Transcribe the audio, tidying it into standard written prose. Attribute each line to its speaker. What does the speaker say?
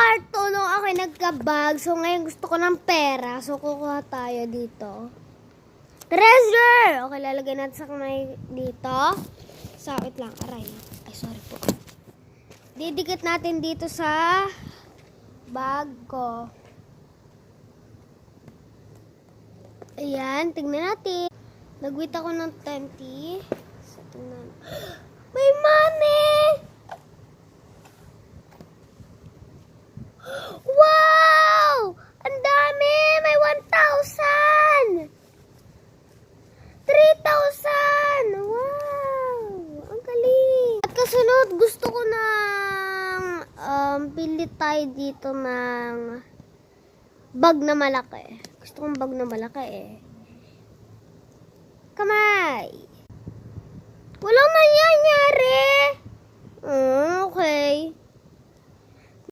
Speaker 1: part 2 nung ako nagka-bag. So, ngayon gusto ko ng pera. So, kukuha tayo dito. Treasure! Okay, lalagay natin sa kamay dito. So, wait lang. Aray. Ay, sorry po. Didikit natin dito sa bag ko. Ayan, tingnan natin. Nag-wait ako ng 20. So, tingnan. May money! Wow! Ang dami! May 1,000! 3,000! Wow! Ang galing! At kasunod, gusto ko ng pili tayo dito ng bag na malaki. Gusto kong bag na malaki eh. Kamay! Walang nangyayari! Okay.